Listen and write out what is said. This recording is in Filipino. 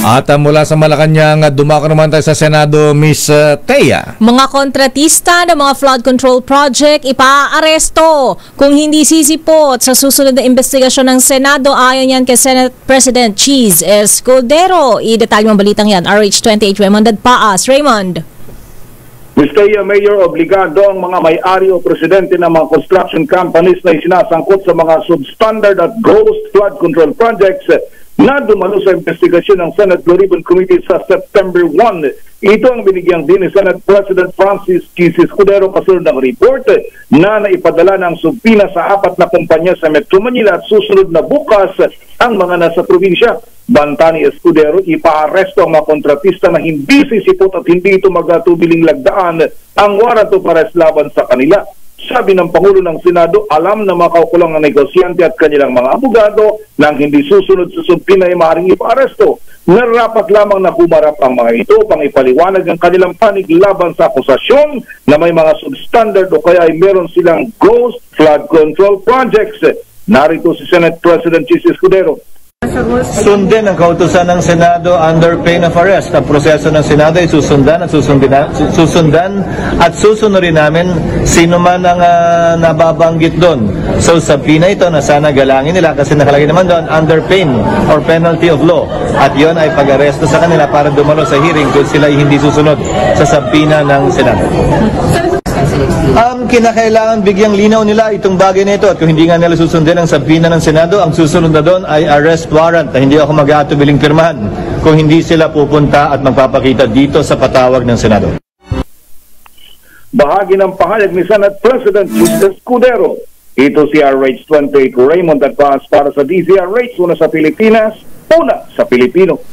At mula sa Malacanang, dumako naman tayo sa Senado, Miss Thea. Mga kontratista ng mga flood control project ipaaresto kung hindi sisipot sa susunod na investigasyon ng Senado. Ayon yan kay Senate President Cheese Escudero. I-detalye mo balitang yan. RH28 Raymond Paas. Raymond. Mr. Mayor, obligado ang mga may-ari o presidente ng mga construction companies na isinasangkot sa mga substandard at gross flood control projects na dumalo sa investigasyon ng Senate Blue Ribbon Committee sa September 1. Ito ang binigyang din ni Senate President Francis Cheese Escudero kasunod ng report na naipadala ng subpina sa 4 na kumpanya sa Metro Manila at susunod na bukas ang mga nasa probinsya. Banta ni Escudero, ipaaresto ang mga kontratista na hindi sisipot at hindi ito magatubiling lagdaan ang warrant of arrest laban sa kanila. Sabi ng Pangulo ng Senado, alam na makaukulang ng negosyante at kanilang mga abogado nang hindi susunod sa subpina ay maaaring ipaaresto. Narapat lamang na humarap ang mga ito pang ipaliwanag ang kanilang panig laban sa akusasyon na may mga substandard o kaya ay meron silang ghost flood control projects. Narito si Senate President Cheese Escudero. Sundin ang kautusan ng Senado under pain of arrest. Ang proseso ng Senado ay susundan at susunurin namin sino man ang nababanggit doon. So subpoena ito na sana galangin nila kasi nakalagay naman doon under pain or penalty of law. At yon ay pag-aresto sa kanila para dumalo sa hearing kung sila ay hindi susunod sa subpoena ng Senado. Kinakailangan bigyang linaw nila itong bagay na ito at kung hindi nga nila susundin ang subpoena ng Senado, ang susunod na doon ay arrest warrant na hindi ako mag-aatubiling pirmahan kung hindi sila pupunta at magpapakita dito sa patawag ng Senado. Bahagi ng pahayag ni Senate President Cheese Escudero. Ito si RH28 Raymond Paas para sa DZRH, una sa Pilipinas, una sa Pilipino.